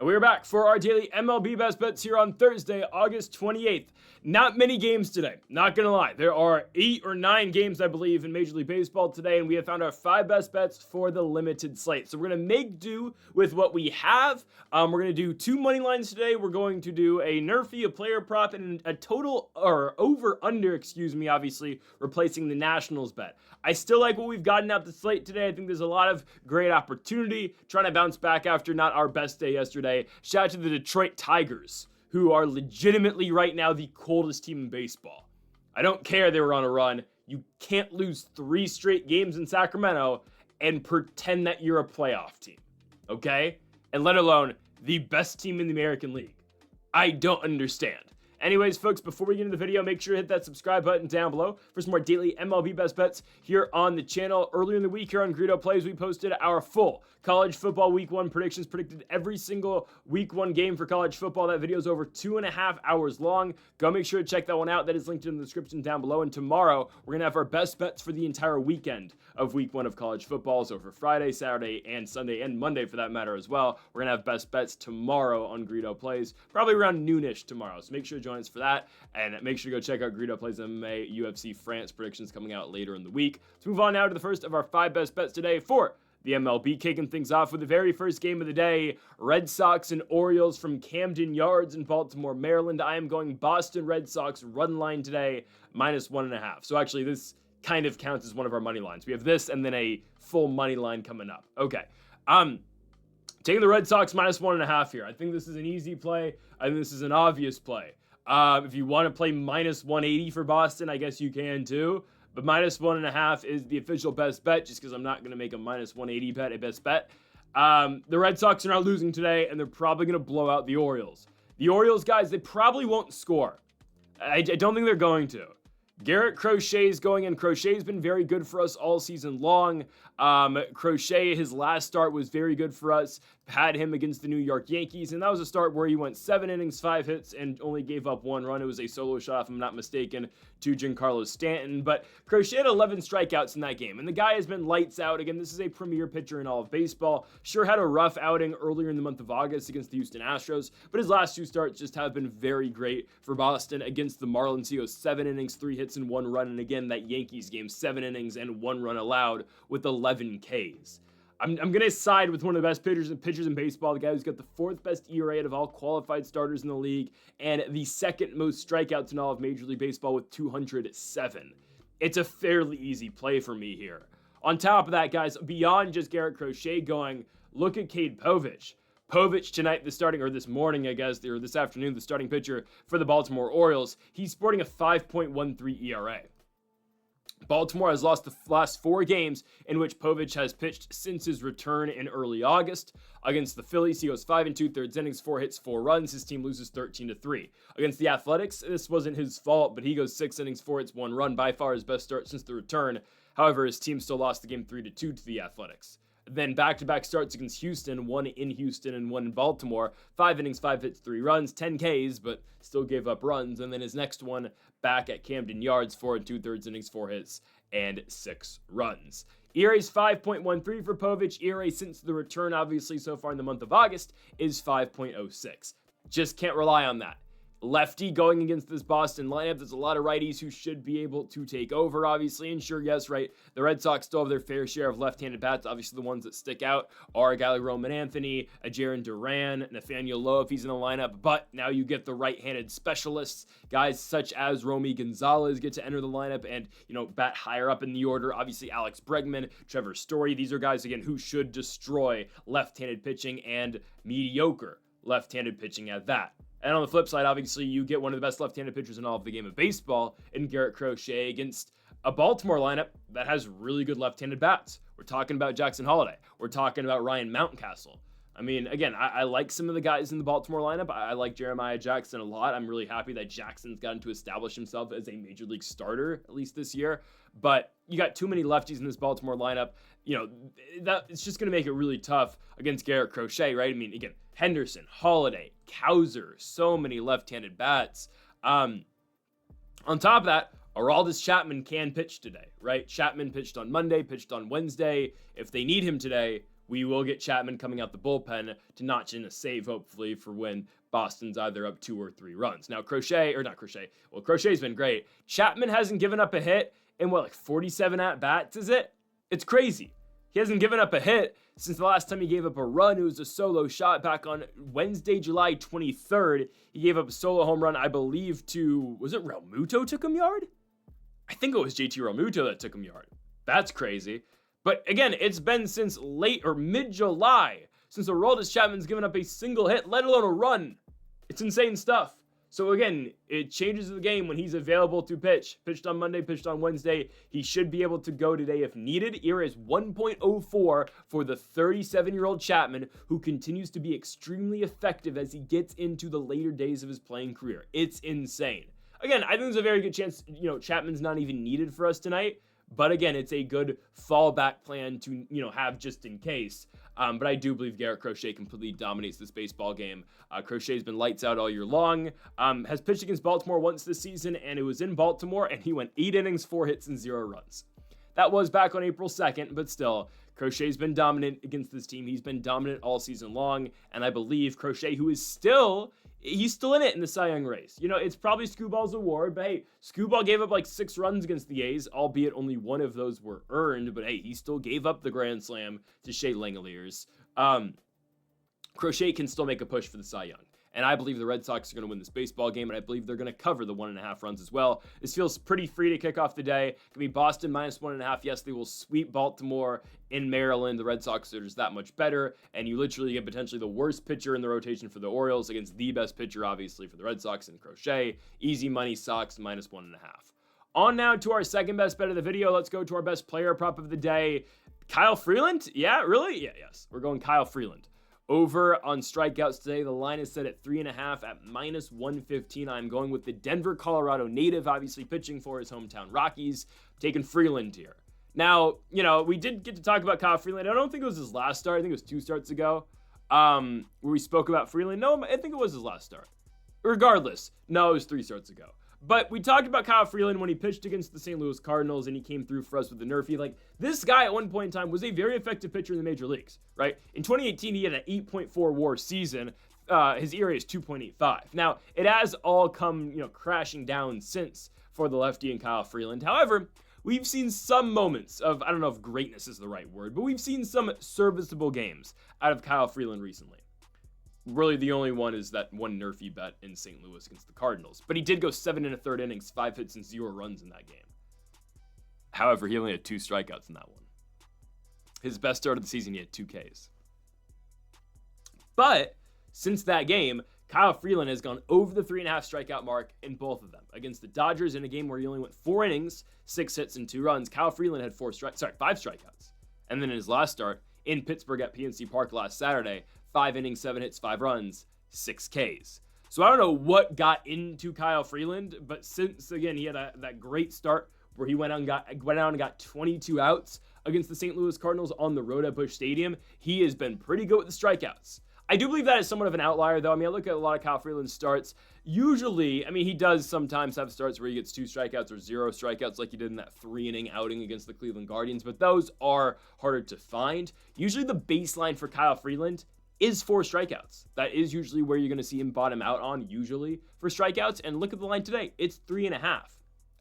And we're back for our daily MLB Best Bets here on Thursday, August 28th. Not many games today, not gonna lie. There are 8 or 9 games, I believe, in Major League Baseball today, and we have found our 5 best bets for the limited slate. So we're gonna make do with what we have. We're gonna do 2 money lines today. We're going to do a nerfy, a player prop, and a total, or over-under, obviously, replacing the Nationals bet. I still like what we've gotten out the slate today. I think there's a lot of great opportunity, trying to bounce back after not our best day yesterday. Shout out to the Detroit Tigers, who are legitimately right now the coldest team in baseball. I don't care they were on a run. You can't lose 3 straight games in Sacramento and pretend that you're a playoff team, okay? And let alone the best team in the American League. I don't understand. Anyways, folks, before we get into the video, make sure to hit that subscribe button down below for some more daily MLB Best Bets here on the channel. Earlier in the week here on Greedo Plays, we posted our full college football week 1 predictions, predicted every single week 1 game for college football. That video is over 2.5 hours long. Go make sure to check that one out. That is linked in the description down below. And tomorrow, we're going to have our best bets for the entire weekend of week 1 of college football. So for Friday, Saturday, and Sunday, and Monday for that matter as well. We're going to have best bets tomorrow on Greedo Plays, probably around noonish tomorrow. So make sure to join us for that. And make sure to go check out Greedo Plays MMA UFC France predictions coming out later in the week. Let's move on now to the first of our 5 best bets today for the MLB, kicking things off with the very first game of the day, Red Sox and Orioles from Camden Yards in Baltimore, Maryland. I am going Boston Red Sox run line today, -1.5. So actually, this kind of counts as one of our money lines. We have this and then a full money line coming up. Okay. Taking the Red Sox -1.5 here. I think this is an easy play. I think this is an obvious play. If you want to play -180 for Boston, I guess you can too. But -1.5 is the official best bet, just because I'm not going to make a -180 bet a best bet. The Red Sox are not losing today, and they're probably going to blow out the Orioles. The Orioles, guys, they probably won't score. I don't think they're going to. Garrett Crochet is going in. Crochet's been very good for us all season long. Crochet, his last start was very good for us. Had him against the New York Yankees, and that was a start where he went 7 innings, 5 hits, and only gave up 1 run. It was a solo shot, if I'm not mistaken, to Giancarlo Stanton. But Crochet had 11 strikeouts in that game, and the guy has been lights out. Again, this is a premier pitcher in all of baseball. Sure had a rough outing earlier in the month of August against the Houston Astros, but his last 2 starts just have been very great for Boston. Against the Marlins, he goes 7 innings, 3 hits, and 1 run. And again, that Yankees game, 7 innings and 1 run allowed with 11 Ks. I'm going to side with one of the best pitchers in baseball, the guy who's got the 4th best ERA out of all qualified starters in the league, and the 2nd most strikeouts in all of Major League Baseball with 207. It's a fairly easy play for me here. On top of that, guys, beyond just Garrett Crochet going, look at Cade Povich. Povich tonight, this morning, I guess, or this afternoon, the starting pitcher for the Baltimore Orioles, he's sporting a 5.13 ERA. Baltimore has lost the last 4 games in which Povich has pitched since his return in early August. Against the Phillies, he goes 5 2/3 innings, 4 hits, 4 runs. His team loses 13-3. Against the Athletics, this wasn't his fault, but he goes 6 innings, 4 hits, 1 run, by far his best start since the return. However, his team still lost the game 3-2 to the Athletics. Then back-to-back starts against Houston, 1 in Houston and 1 in Baltimore. 5 innings, 5 hits, 3 runs, 10 Ks, but still gave up runs. And then his next one back at Camden Yards, 4 2/3 innings, 4 hits, and 6 runs. ERA's 5.13 for Povich. ERA since the return, obviously, so far in the month of August, is 5.06. Just can't rely on that. Lefty going against this Boston lineup. There's a lot of righties who should be able to take over, obviously. And sure, yes, right, the Red Sox still have their fair share of left-handed bats. Obviously, the ones that stick out are a guy like Roman Anthony, a Jaron Duran, Nathaniel Lowe if he's in the lineup. But now you get the right-handed specialists. Guys such as Romy Gonzalez get to enter the lineup and, bat higher up in the order. Obviously, Alex Bregman, Trevor Story. These are guys, again, who should destroy left-handed pitching and mediocre left-handed pitching at that. And on the flip side, obviously, you get one of the best left-handed pitchers in all of the game of baseball in Garrett Crochet against a Baltimore lineup that has really good left-handed bats. We're talking about Jackson Holliday. We're talking about Ryan Mountcastle. I mean, again, I like some of the guys in the Baltimore lineup. I like Jeremiah Jackson a lot. I'm really happy that Jackson's gotten to establish himself as a major league starter, at least this year. But you got too many lefties in this Baltimore lineup. That it's just going to make it really tough against Garrett Crochet, right? I mean, again, Henderson, Holliday, Cowser, so many left-handed bats. On top of that, Aroldis Chapman can pitch today, right? Chapman pitched on Monday, pitched on Wednesday. If they need him today, we will get Chapman coming out the bullpen to notch in a save, hopefully, for when Boston's either up 2 or 3 runs. Now, Crochet's been great. Chapman hasn't given up a hit in, 47 at-bats, is it? It's crazy. He hasn't given up a hit since the last time he gave up a run. It was a solo shot back on Wednesday, July 23rd. He gave up a solo home run, I believe, to, was it Realmuto took him yard? I think it was JT Realmuto that took him yard. That's crazy. But again, it's been since late or mid-July since Aroldis Chapman's given up a single hit, let alone a run. It's insane stuff. So again, it changes the game when he's available to pitch. Pitched on Monday, pitched on Wednesday. He should be able to go today if needed. ERA is 1.04 for the 37-year-old Chapman, who continues to be extremely effective as he gets into the later days of his playing career. It's insane. Again, I think there's a very good chance, Chapman's not even needed for us tonight. But again, it's a good fallback plan to, have just in case. But I do believe Garrett Crochet completely dominates this baseball game. Crochet's been lights out all year long. Has pitched against Baltimore once this season, and it was in Baltimore, and he went 8 innings, 4 hits, and 0 runs. That was back on April 2nd, but still, Crochet's been dominant against this team. He's been dominant all season long, and I believe Crochet, who is he's still in it in the Cy Young race. It's probably Scooball's award, but hey, Scooball gave up 6 runs against the A's, albeit only 1 of those were earned, but hey, he still gave up the grand slam to Shea Langeliers. Crochet can still make a push for the Cy Young. And I believe the Red Sox are going to win this baseball game, and I believe they're going to cover the 1.5 runs as well. This feels pretty free to kick off the day. It can be Boston minus 1.5. Yes, they will sweep Baltimore in Maryland. The Red Sox are just that much better, and you literally get potentially the worst pitcher in the rotation for the Orioles against the best pitcher, obviously, for the Red Sox and Crochet. Easy money, Sox minus 1.5. On now to our second best bet of the video. Let's go to our best player prop of the day. Kyle Freeland? Yeah, really? Yes. We're going Kyle Freeland. Over on strikeouts today, the line is set at 3.5 at minus 115. I'm going with the Denver, Colorado native, obviously pitching for his hometown Rockies, taking Freeland here. Now, we did get to talk about Kyle Freeland. I don't think it was his last start. I think it was 2 starts ago, where we spoke about Freeland. No, I think it was his last start. Regardless, no, it was 3 starts ago. But we talked about Kyle Freeland when he pitched against the St. Louis Cardinals and he came through for us with the nerfy. This guy at one point in time was a very effective pitcher in the major leagues, right? In 2018, he had an 8.4 WAR season. His ERA is 2.85. Now, it has all come, crashing down since for the lefty and Kyle Freeland. However, we've seen some moments of, I don't know if greatness is the right word, but we've seen some serviceable games out of Kyle Freeland recently. Really, the only one is that one nerfy bet in St. Louis against the Cardinals. But he did go 7 1/3 innings, 5 hits, and 0 runs in that game. However, he only had 2 strikeouts in that one. His best start of the season, he had 2 Ks. But since that game, Kyle Freeland has gone over the 3.5 strikeout mark in both of them. Against the Dodgers in a game where he only went 4 innings, 6 hits, and 2 runs, Kyle Freeland had 5 strikeouts. And then in his last start in Pittsburgh at PNC Park last Saturday, 5 innings, 7 hits, 5 runs, 6 Ks. So I don't know what got into Kyle Freeland, but since, again, he had that great start where he went out and got 22 outs against the St. Louis Cardinals on the road at Busch Stadium, he has been pretty good with the strikeouts. I do believe that is somewhat of an outlier, though. I look at a lot of Kyle Freeland's starts. Usually, he does sometimes have starts where he gets 2 strikeouts or 0 strikeouts like he did in that 3-inning outing against the Cleveland Guardians, but those are harder to find. Usually the baseline for Kyle Freeland is 4 strikeouts. That is usually where you're going to see him bottom out on, usually, for strikeouts. And look at the line today. It's 3.5.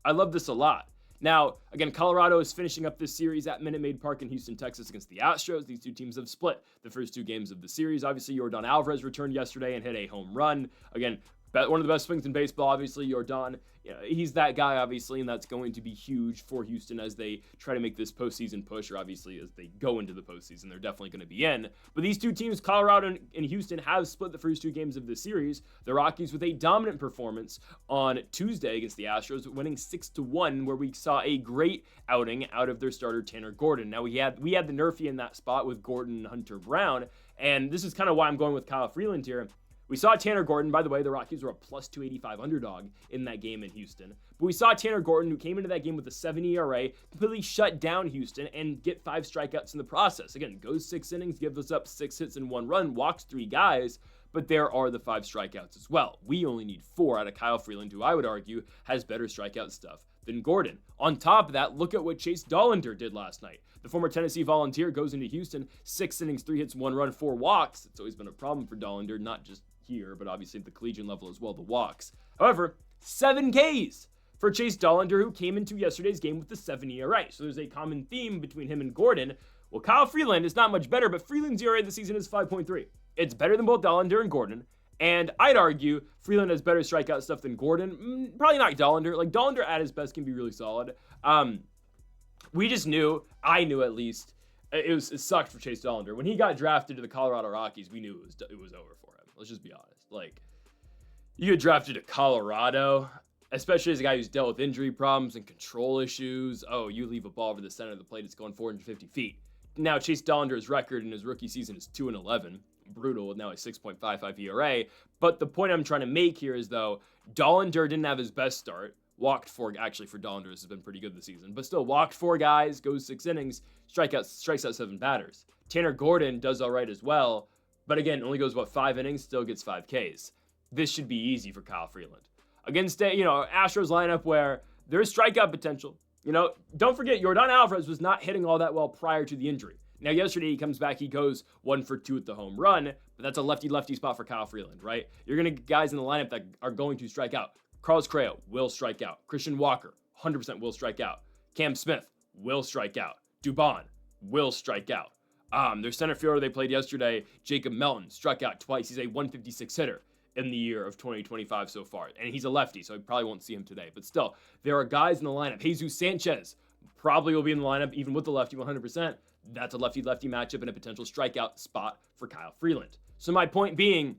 I love this a lot. Now, again, Colorado is finishing up this series at Minute Maid Park in Houston, Texas against the Astros. These 2 teams have split the first 2 games of the series. Obviously, Yordan Alvarez returned yesterday and hit a home run. Again, one of the best swings in baseball, obviously, Yordan. He's that guy, obviously, and that's going to be huge for Houston as they try to make this postseason push, or obviously as they go into the postseason. They're definitely going to be in. But these 2 teams, Colorado and Houston, have split the first 2 games of the series. The Rockies with a dominant performance on Tuesday against the Astros, winning 6-1, where we saw a great outing out of their starter, Tanner Gordon. Now, we had the nerfy in that spot with Gordon and Hunter Brown, and this is kind of why I'm going with Kyle Freeland here. We saw Tanner Gordon, by the way, the Rockies were a plus 285 underdog in that game in Houston. But we saw Tanner Gordon, who came into that game with a 7 ERA, completely shut down Houston and get 5 strikeouts in the process. Again, goes 6 innings, gives us up 6 hits and 1 run, walks 3 guys, but there are the 5 strikeouts as well. We only need 4 out of Kyle Freeland, who I would argue has better strikeout stuff than Gordon. On top of that, look at what Chase Dollander did last night. The former Tennessee Volunteer goes into Houston, 6 innings, 3 hits, 1 run, 4 walks. It's always been a problem for Dollander, not just here, but obviously at the collegiate level as well, the walks. However, 7 Ks for Chase Dollander, who came into yesterday's game with the 7 ERA. So there's a common theme between him and Gordon. Well, Kyle Freeland is not much better, but Freeland's ERA this season is 5.3. It's better than both Dollander and Gordon. And I'd argue Freeland has better strikeout stuff than Gordon. Probably not Dollander. Like, Dollander at his best can be really solid. We just knew, I knew at least, it sucked for Chase Dollander. When he got drafted to the Colorado Rockies, we knew it was over for him. Let's just be honest. Like, you get drafted to Colorado, especially as a guy who's dealt with injury problems and control issues. Oh, you leave a ball over the center of the plate, it's going 450 feet. Now, Chase Dollander's record in his rookie season is 2-11. Brutal with now a 6.55 ERA. But the point I'm trying to make here is, though, Dollander didn't have his best start. Walked 4, actually for Dollander, this has been pretty good this season, but still walked 4 guys, goes 6 innings, strikes out 7 batters. Tanner Gordon does all right as well, but again, only goes, 5 innings, still gets 5 Ks. This should be easy for Kyle Freeland. Against a, Astros lineup where there's strikeout potential. Don't forget, Yordan Alvarez was not hitting all that well prior to the injury. Now, yesterday he comes back, he goes 1 for 2 at the home run, but that's a lefty-lefty spot for Kyle Freeland, right? You're going to get guys in the lineup that are going to strike out. Carlos Correa will strike out. Christian Walker, 100% will strike out. Cam Smith will strike out. Dubon will strike out. Their center fielder they played yesterday, Jacob Melton, struck out twice. He's a 156 hitter in the year of 2025 so far. And he's a lefty, so I probably won't see him today. But still, there are guys in the lineup. Jesus Sanchez probably will be in the lineup, even with the lefty 100%. That's a lefty-lefty matchup and a potential strikeout spot for Kyle Freeland. So my point being,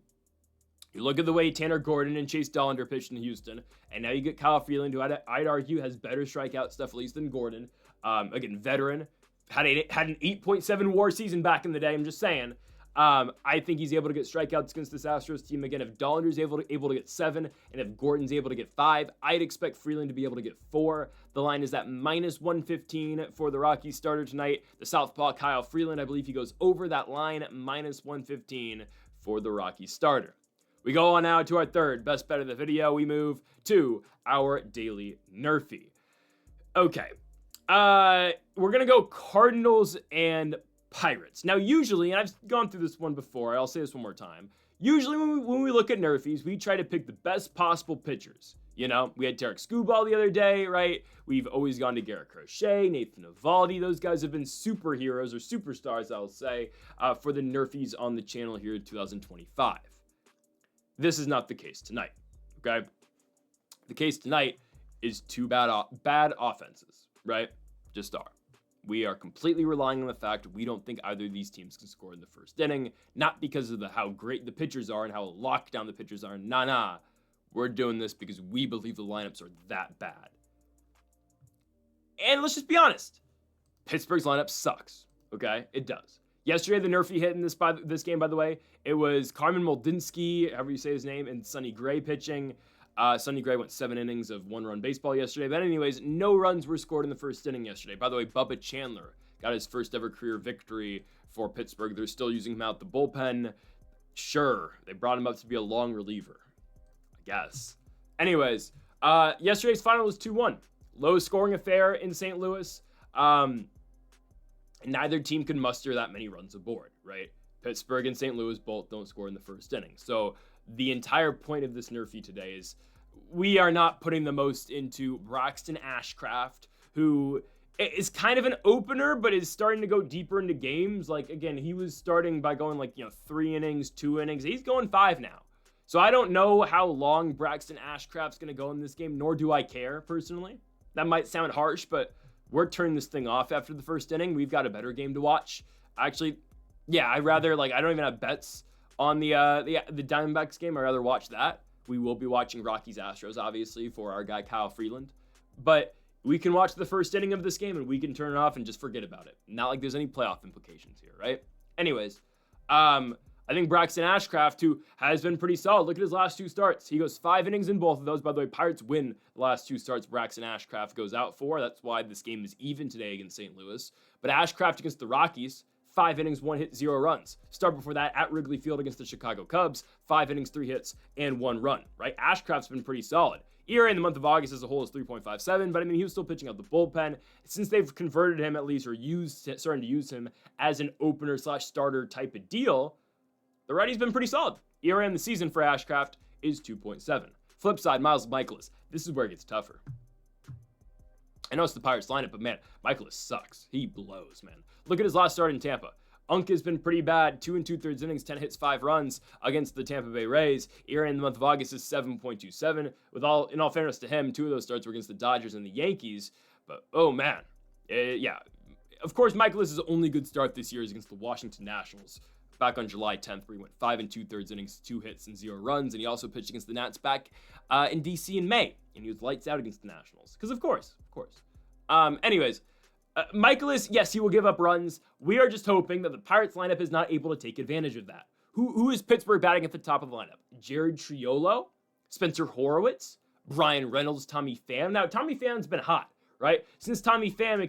you look at the way Tanner Gordon and Chase Dollander pitched in Houston, and now you get Kyle Freeland, who I'd argue has better strikeout stuff at least than Gordon. Again, veteran, had an 8.7 WAR season back in the day. I'm just saying. I think he's able to get strikeouts against this Astros team. Again, if Dollander's able to get 7, and if Gordon's able to get 5, I'd expect Freeland to be able to get 4. The line is at -115 for the Rockies starter tonight. The southpaw Kyle Freeland, I believe he goes over that line at -115 for the Rockies starter. We go on now to our third best bet of the video. We move to our daily nerfy. Okay. We're going to go Cardinals and Pirates. Now, usually, and I've gone through this one before, I'll say this one more time. Usually, when we look at nerfies, we try to pick the best possible pitchers. We had Tarek Skubal the other day, right? We've always gone to Garrett Crochet, Nathan Eovaldi. Those guys have been superheroes or superstars, I'll say, for the nerfies on the channel here in 2025. This is not the case tonight, okay? The case tonight is 2 bad offenses, right? Just are. We are completely relying on the fact we don't think either of these teams can score in the first inning, not because of how great the pitchers are and how locked down the pitchers are. Nah. We're doing this because we believe the lineups are that bad. And let's just be honest. Pittsburgh's lineup sucks, okay? It does. Yesterday, the nerfy hit in this game, by the way, it was Carmen Moldinsky, however you say his name, and Sonny Gray pitching. Sonny Gray went 7 innings of 1-run baseball yesterday. But anyways, no runs were scored in the first inning yesterday. By the way, Bubba Chandler got his first ever career victory for Pittsburgh. They're still using him out the bullpen. Sure, they brought him up to be a long reliever, I guess. Anyways, yesterday's final was 2-1. Low scoring affair in St. Louis. Neither team could muster that many runs aboard, right? Pittsburgh and St. Louis both don't score in the first inning. So the entire point of this nerfy today is we are not putting the most into Braxton Ashcraft, who is kind of an opener, but is starting to go deeper into games. Like, again, he was starting by going 3 innings, 2 innings. He's going 5 now. So I don't know how long Braxton Ashcraft's going to go in this game, nor do I care, personally. That might sound harsh, but we're turning this thing off after the first inning. We've got a better game to watch. Actually, yeah, I'd rather, I don't even have bets on the Diamondbacks game. I'd rather watch that. We will be watching Rockies Astros, obviously, for our guy Kyle Freeland. But we can watch the first inning of this game, and we can turn it off and just forget about it. Not like there's any playoff implications here, right? Anyways, I think Braxton Ashcraft, who has been pretty solid. Look at his last 2 starts. He goes 5 innings in both of those. By the way, Pirates win the last 2 starts Braxton Ashcraft goes out for. That's why this game is even today against St. Louis. But Ashcraft against the Rockies, 5 innings, 1 hit, 0 runs. Start before that at Wrigley Field against the Chicago Cubs, 5 innings, 3 hits, and 1 run, right? Ashcraft's been pretty solid. ERA in the month of August as a whole is 3.57, but I mean, he was still pitching out the bullpen. Since they've converted him at least, or starting to use him as an opener / starter type of deal, the righty's been pretty solid. ERA in the season for Ashcraft is 2.7. Flip side, Miles Mikolas. This is where it gets tougher. I know it's the Pirates lineup, but man, Mikolas sucks. He blows, man. Look at his last start in Tampa. Unk has been pretty bad. 2 2/3 innings, 10 hits, 5 runs against the Tampa Bay Rays. ERA in the month of August is 7.27. In all fairness to him, 2 of those starts were against the Dodgers and the Yankees. But, oh man. Yeah. Of course, Mikolas' only good start this year is against the Washington Nationals. Back on July 10th, where he went 5 2/3 innings, 2 hits, and 0 runs. And he also pitched against the Nats back in DC in May. And he was lights out against the Nationals. Because of course. Anyways, Mikolas, yes, he will give up runs. We are just hoping that the Pirates lineup is not able to take advantage of that. Who is Pittsburgh batting at the top of the lineup? Jared Triolo, Spencer Horwitz, Brian Reynolds, Tommy Pham. Now, Tommy Pham's been hot, right? Since Tommy Pham,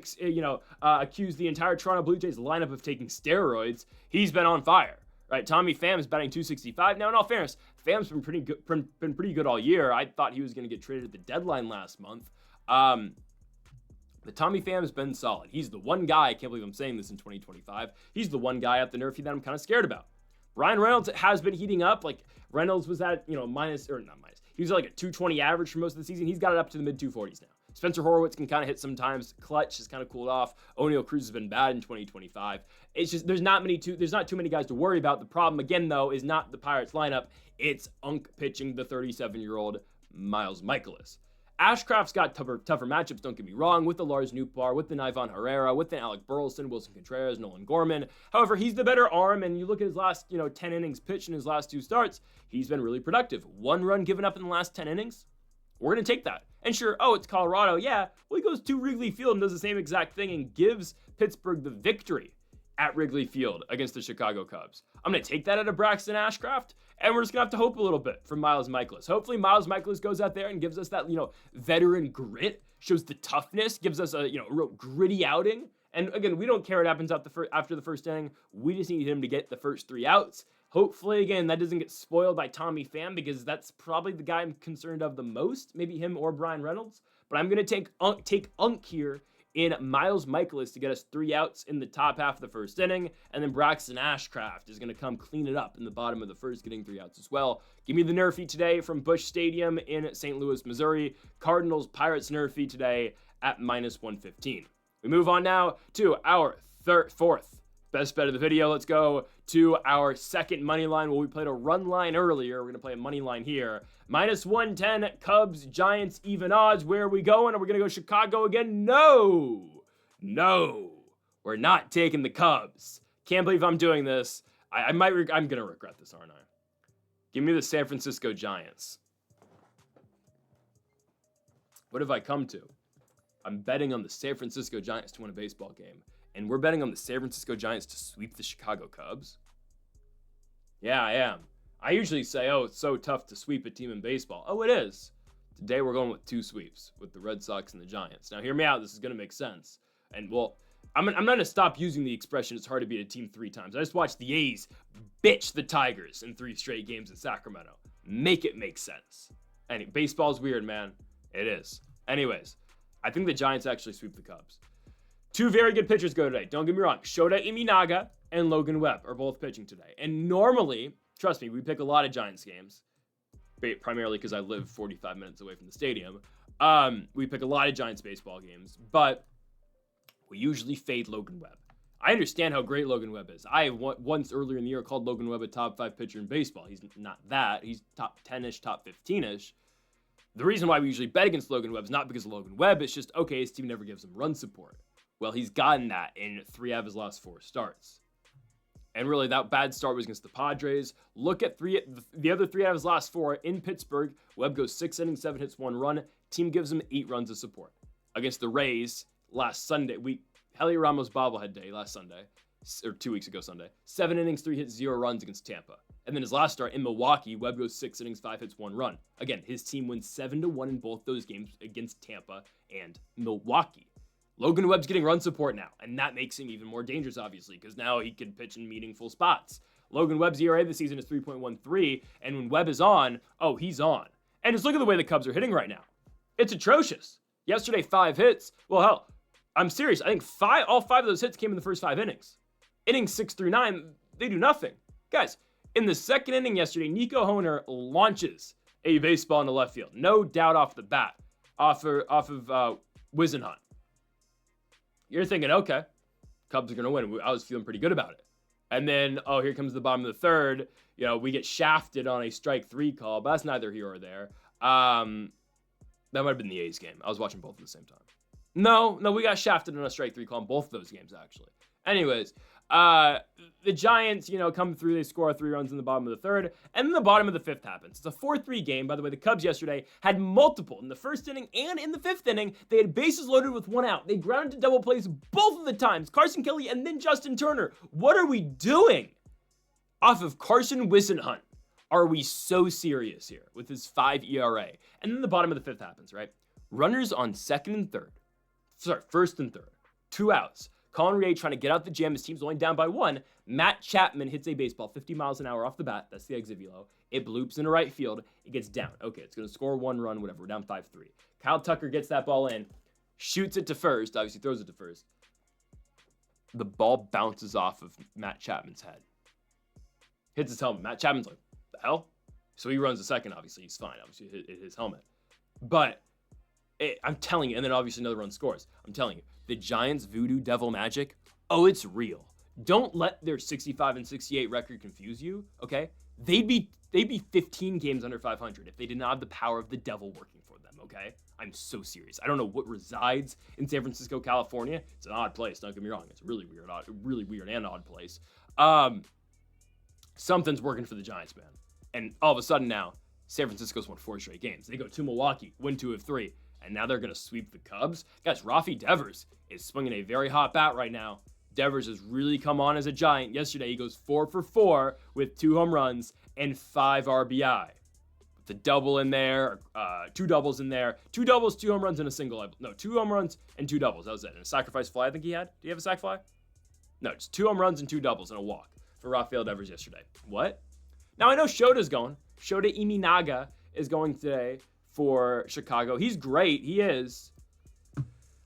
accused the entire Toronto Blue Jays lineup of taking steroids, he's been on fire, right? Tommy Pham is batting .265. Now, in all fairness, Pham's been pretty good all year. I thought he was going to get traded at the deadline last month. But Tommy Pham has been solid. He's the one guy, I can't believe I'm saying this in 2025, he's the one guy at the nerfy that I'm kind of scared about. Brian Reynolds has been heating up. Like, Reynolds was at, he was at like a 220 average for most of the season. He's got it up to the mid-240s now. Spencer Horwitz can kind of hit sometimes. Clutch has kind of cooled off. O'Neal Cruz has been bad in 2025. It's just, there's not too many guys to worry about. The problem, again, though, is not the Pirates lineup. It's Unk pitching the 37-year-old Miles Mikolas. Ashcraft's got tougher matchups, don't get me wrong, with the Lars Nootbaar, with the Ivan Herrera, with the Alec Burleson, Wilson Contreras, Nolan Gorman. However, he's the better arm, and you look at his last, 10 innings pitched in his last 2 starts, he's been really productive. 1 run given up in the last 10 innings. We're going to take that. And sure, it's Colorado. Yeah, well, he goes to Wrigley Field and does the same exact thing and gives Pittsburgh the victory at Wrigley Field against the Chicago Cubs. I'm going to take that out of Braxton Ashcraft, and we're just going to have to hope a little bit for Miles Mikolas. Hopefully Miles Mikolas goes out there and gives us that, veteran grit, shows the toughness, gives us a, real gritty outing. And again, we don't care what happens after the first inning. We just need him to get the first 3 outs. Hopefully, again, that doesn't get spoiled by Tommy Pham, because that's probably the guy I'm concerned of the most. Maybe him or Brian Reynolds. But I'm going to take Unk here in Miles Mikolas to get us 3 outs in the top half of the first inning. And then Braxton Ashcraft is going to come clean it up in the bottom of the first, getting 3 outs as well. Give me the nerfy today from Busch Stadium in St. Louis, Missouri. Cardinals Pirates nerfy today at -115. We move on now to our fourth best bet of the video. Let's go to our second money line. Well, we played a run line earlier. We're going to play a money line here. -110, Cubs, Giants, even odds. Where are we going? Are we going to go Chicago again? No, we're not taking the Cubs. Can't believe I'm doing this. I'm going to regret this, aren't I? Give me the San Francisco Giants. What have I come to? I'm betting on the San Francisco Giants to win a baseball game. And we're betting on the San Francisco Giants to sweep the Chicago Cubs? Yeah, I am. I usually say, it's so tough to sweep a team in baseball. Oh, it is. Today we're going with 2 sweeps with the Red Sox and the Giants. Now, hear me out. This is going to make sense. And, well, I'm going to stop using the expression, it's hard to beat a team 3 times. I just watched the A's bitch the Tigers in 3 straight games in Sacramento. Make it make sense. Baseball's weird, man. It is. Anyways, I think the Giants actually sweep the Cubs. 2 very good pitchers go today. Don't get me wrong. Shota Imanaga and Logan Webb are both pitching today. And normally, trust me, we pick a lot of Giants games, primarily because I live 45 minutes away from the stadium. We pick a lot of Giants baseball games, but we usually fade Logan Webb. I understand how great Logan Webb is. I once earlier in the year called Logan Webb a top 5 pitcher in baseball. He's not that. He's top 10-ish, top 15-ish. The reason why we usually bet against Logan Webb is not because of Logan Webb. It's just, okay, his team never gives him run support. Well, he's gotten that in 3 out of his last 4 starts. And really, that bad start was against the Padres. Look at the other 3 out of his last 4 in Pittsburgh. Webb goes 6 innings, 7 hits, 1 run. Team gives him 8 runs of support. Against the Rays last Sunday, Heliot Ramos bobblehead day last Sunday, or 2 weeks ago Sunday. 7 innings, 3 hits, 0 runs against Tampa. And then his last start in Milwaukee, Webb goes 6 innings, 5 hits, 1 run. Again, his team wins 7-1 in both those games against Tampa and Milwaukee. Logan Webb's getting run support now, and that makes him even more dangerous, obviously, because now he can pitch in meaningful spots. Logan Webb's ERA this season is 3.13, and when Webb is on, he's on. And just look at the way the Cubs are hitting right now. It's atrocious. Yesterday, 5 hits. Well, hell, I'm serious. I think all five of those hits came in the first 5 innings. Innings 6 through 9, they do nothing. Guys, in the second inning yesterday, Nico Hoerner launches a baseball in the left field. No doubt off the bat, off of Wisenhunt. You're thinking, okay, Cubs are going to win. I was feeling pretty good about it. And then, here comes the bottom of the third. We get shafted on a strike 3 call, but that's neither here or there. That might have been the A's game. I was watching both at the same time. No, we got shafted on a strike 3 call in both of those games, actually. Anyways, the Giants, come through. They score 3 runs in the bottom of the third, and then the bottom of the 5th happens. It's a 4-3 game. By the way, the Cubs yesterday had multiple in the 1st inning and in the 5th inning. They had bases loaded with 1 out. They grounded to double plays both of the times. Carson Kelly and then Justin Turner. What are we doing? Off of Carson Wisenhunt. Are we so serious here with his 5 ERA? And then the bottom of the 5th happens, right? Runners on 1st and 3rd. 2 outs. Colin Ray trying to get out the jam. His team's only down by 1. Matt Chapman hits a baseball 50 miles an hour off the bat. That's the exit velo. It bloops into right field. It gets down. Okay, it's going to score 1 run, whatever. We're down 5-3. Kyle Tucker gets that ball in, shoots it to first. Obviously throws it to first. The ball bounces off of Matt Chapman's head. Hits his helmet. Matt Chapman's like, the hell? So he runs to second, obviously. He's fine. Obviously, it hit his helmet. But I'm telling you, and then obviously another run scores. I'm telling you, the Giants' voodoo devil magic, it's real. Don't let their 65 and 68 record confuse you, okay? They'd be 15 games under 500 if they did not have the power of the devil working for them, okay? I'm so serious. I don't know what resides in San Francisco, California. It's an odd place, don't get me wrong. It's a really weird and odd place. Something's working for the Giants, man. And all of a sudden now, San Francisco's won 4 straight games. They go to Milwaukee, win 2 of 3. And now they're going to sweep the Cubs. Guys, Rafi Devers is swinging a very hot bat right now. Devers has really come on as a Giant. Yesterday, he goes 4 for 4 with 2 home runs and 5 RBI. With the double in there, 2 doubles in there. 2 doubles, 2 home runs, and a single. No, 2 home runs and 2 doubles. That was it. And a sacrifice fly, I think he had. Do you have a sac fly? No, just 2 home runs and 2 doubles and a walk for Rafael Devers yesterday. What? Now, I know Shota's going. Shota Iminaga is going today for Chicago. He's great. He is.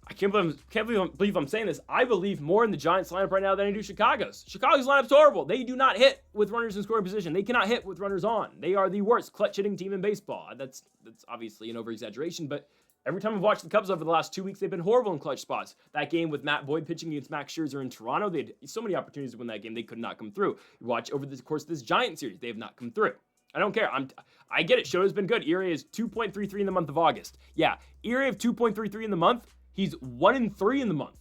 I can't believe I'm saying this. I believe more in the Giants lineup right now than I do Chicago's. Chicago's lineup's horrible. They do not hit with runners in scoring position. They cannot hit with runners on. They are the worst clutch hitting team in baseball. That's obviously an over-exaggeration, but every time I've watched the Cubs over the last 2 weeks, they've been horrible in clutch spots. That game with Matt Boyd pitching against Max Scherzer in Toronto, they had so many opportunities to win that game, they could not come through. You watch over the course of this Giant series, they have not come through. I don't care. I get it. Shota's been good. ERA is 2.33 in the month of August. Yeah, ERA of 2.33 in the month. He's 1-3 in the month.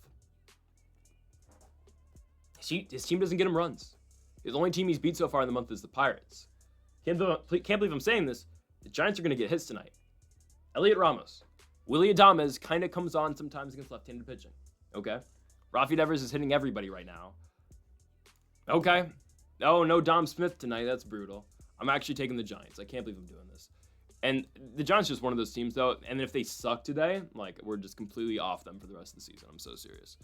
His team doesn't get him runs. The only team he's beat so far in the month is the Pirates. Can't believe I'm saying this. The Giants are going to get hits tonight. Elliot Ramos. Willy Adames kind of comes on sometimes against left-handed pitching. Okay? Rafi Devers is hitting everybody right now. Okay. Oh, no Dom Smith tonight. That's brutal. I'm actually taking the Giants. I can't believe I'm doing this. And the Giants are just one of those teams, though. And if they suck today, we're just completely off them for the rest of the season. I'm so serious.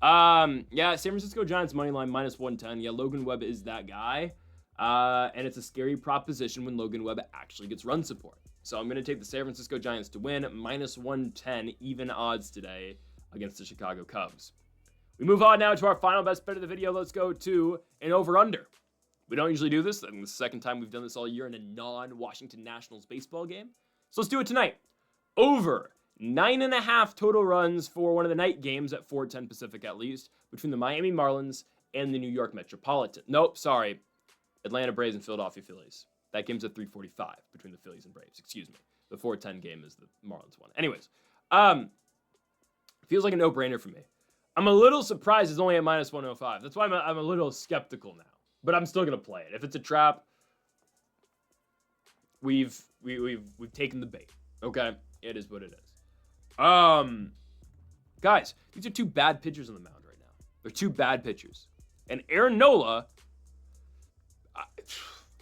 Yeah, San Francisco Giants money line -110. Yeah, Logan Webb is that guy. And it's a scary proposition when Logan Webb actually gets run support. So I'm going to take the San Francisco Giants to win, -110, even odds today against the Chicago Cubs. We move on now to our final best bet of the video. Let's go to an over-under. We don't usually do this. I think this is the second time we've done this all year in a non-Washington Nationals baseball game. So let's do it tonight. Over 9.5 total runs for one of the night games at 4:10 Pacific at least, between the Miami Marlins and the New York Metropolitan. Nope, sorry. Atlanta Braves and Philadelphia Phillies. That game's at 3:45 between the Phillies and Braves. Excuse me. The 4:10 game is the Marlins one. Anyways, feels like a no-brainer for me. I'm a little surprised it's only at -105. That's why I'm a little skeptical now. But I'm still gonna play it. If it's a trap, we've taken the bait. Okay, it is what it is. Guys, these are 2 bad pitchers on the mound right now. They're 2 bad pitchers, and Aaron Nola.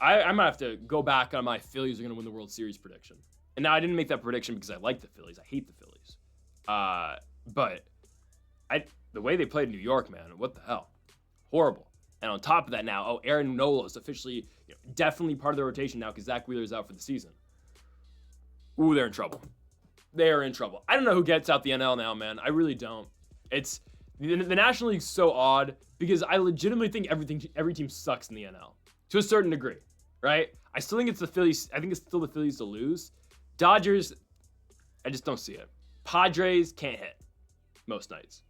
I might have to go back on my Phillies are gonna win the World Series prediction. And now I didn't make that prediction because I like the Phillies. I hate the Phillies. But the way they played in New York, man, what the hell? Horrible. And on top of that now, Aaron Nola is officially definitely part of the rotation now because Zach Wheeler is out for the season. Ooh, they're in trouble. they are in trouble. I don't know who gets out the NL now, man. I really don't. It's the National League's so odd because I legitimately think every team sucks in the NL to a certain degree, right? I still think it's the Phillies. I think it's still the Phillies to lose. Dodgers, I just don't see it. Padres can't hit most nights.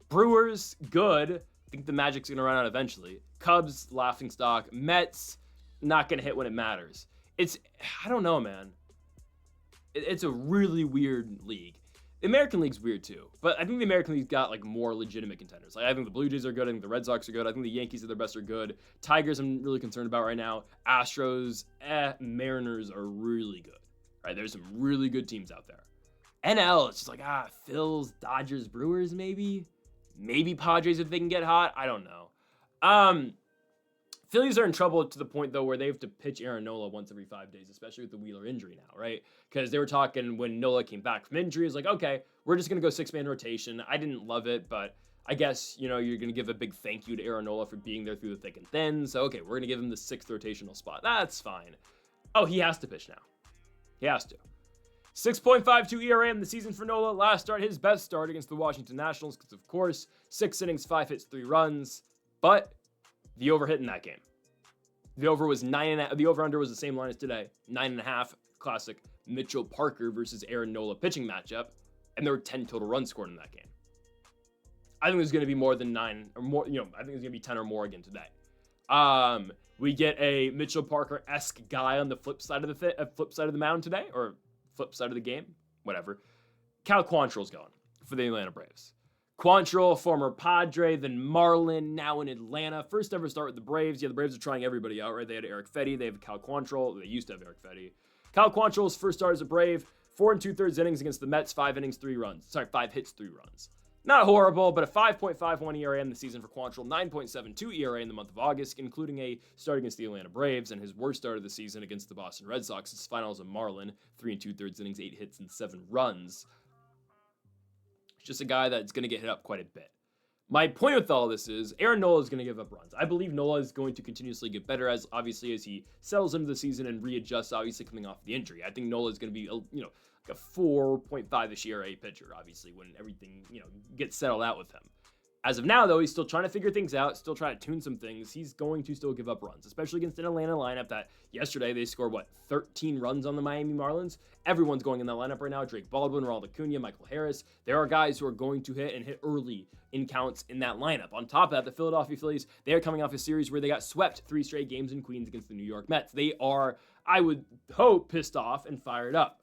Brewers, good. I think the Magic's gonna run out eventually. Cubs, laughingstock. Mets, not gonna hit when it matters. I don't know, man. It's a really weird league. The American League's weird too, but I think the American League's got like more legitimate contenders. Like I think the Blue Jays are good. I think the Red Sox are good. I think the Yankees at their best are good. Tigers, I'm really concerned about right now. Astros, Mariners are really good. Right, there's some really good teams out there. NL, it's just like Phils, Dodgers, Brewers, maybe Padres if they can get hot. I don't know. Phillies are in trouble to the point, though, where they have to pitch Aaron Nola once every 5 days, especially with the Wheeler injury now, right? Because they were talking when Nola came back from injury, it's like, okay, we're just going to go 6-man rotation. I didn't love it, but I guess, you're going to give a big thank you to Aaron Nola for being there through the thick and thin. So, okay, we're going to give him the 6th rotational spot. That's fine. Oh, he has to pitch now. He has to. 6.52 ERA in the season for Nola. Last start, his best start against the Washington Nationals, because, of course, 6 innings, 5 hits, 3 runs. But the over hit in that game. The over was 9.5. The over-under was the same line as today. 9.5. Classic Mitchell Parker versus Aaron Nola pitching matchup. And there were 10 total runs scored in that game. I think there's going to be more than 9 or more. I think there's going to be 10 or more again today. We get a Mitchell Parker-esque guy on the flip side of the mound today, or flip side of the game, whatever. Cal Quantrill's going for the Atlanta Braves. Quantrill, former Padre, then Marlin, now in Atlanta. First ever start with the Braves. Yeah, the Braves are trying everybody out, right? They had Eric Fetty. They have Cal Quantrill. They used to have Eric Fetty. Cal Quantrill's first start as a Brave. 4 2/3 innings against the Mets. 5 innings, 3 runs. 5 hits, 3 runs. Not horrible, but a 5.51 ERA in the season for Quantrill. 9.72 ERA in the month of August, including a start against the Atlanta Braves, and his worst start of the season against the Boston Red Sox. His final as a Marlin. 3 2/3 innings, 8 hits, and 7 runs. Just a guy that's going to get hit up quite a bit. My point with all this is Aaron Nola is going to give up runs. I believe Nola is going to continuously get better as he settles into the season and readjusts, obviously coming off the injury. I think Nola is going to be, like a 4.5-ish ERA pitcher, obviously, when everything, gets settled out with him. As of now, though, he's still trying to figure things out, still trying to tune some things. He's going to still give up runs, especially against an Atlanta lineup that yesterday they scored, 13 runs on the Miami Marlins? Everyone's going in that lineup right now. Drake Baldwin, Ronald Acuna, Michael Harris. There are guys who are going to hit and hit early in counts in that lineup. On top of that, the Philadelphia Phillies, they are coming off a series where they got swept 3 straight games in Queens against the New York Mets. They are, I would hope, pissed off and fired up.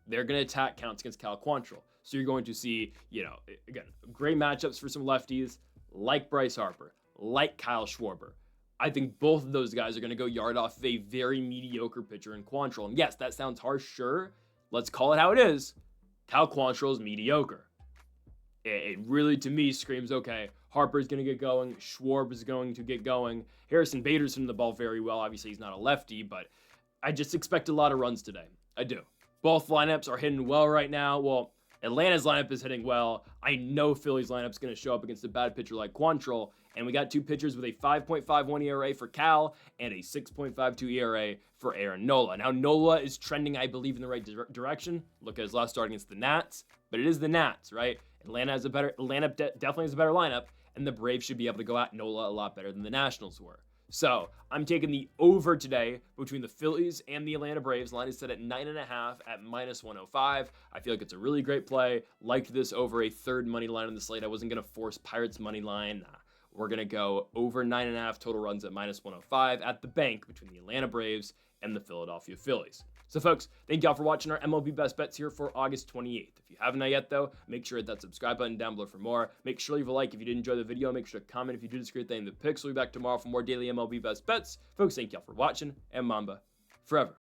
They're going to attack counts against Cal Quantrill. So you're going to see, again, great matchups for some lefties like Bryce Harper, like Kyle Schwarber. I think both of those guys are going to go yard off of a very mediocre pitcher in Quantrill. And yes, that sounds harsh, sure. Let's call it how it is. Cal Quantrill is mediocre. It really, to me, screams, okay, Harper's going to get going. Schwarber is going to get going. Harrison Bader's hitting the ball very well. Obviously, he's not a lefty, but I just expect a lot of runs today. I do. Both lineups are hitting well right now. Well, Atlanta's lineup is hitting well. I know Philly's lineup's going to show up against a bad pitcher like Quantrill, and we got 2 pitchers with a 5.51 ERA for Cal and a 6.52 ERA for Aaron Nola. Now, Nola is trending, I believe, in the right direction. Look at his last start against the Nats, but it is the Nats, right? Atlanta definitely has a better lineup, and the Braves should be able to go at Nola a lot better than the Nationals were. So I'm taking the over today between the Phillies and the Atlanta Braves. Line is set at 9.5 at -105. I feel like it's a really great play. Liked this over a third money line on the slate. I wasn't going to force Pirates money line. Nah, we're going to go over 9.5 total runs at -105 at the bank between the Atlanta Braves and the Philadelphia Phillies. So, folks, thank y'all for watching our MLB Best Bets here for August 28th. If you haven't yet, though, make sure to hit that subscribe button down below for more. Make sure to leave a like if you did enjoy the video. Make sure to comment if you did disagree with any of the picks. We'll be back tomorrow for more daily MLB Best Bets. Folks, thank y'all for watching, and Mamba forever.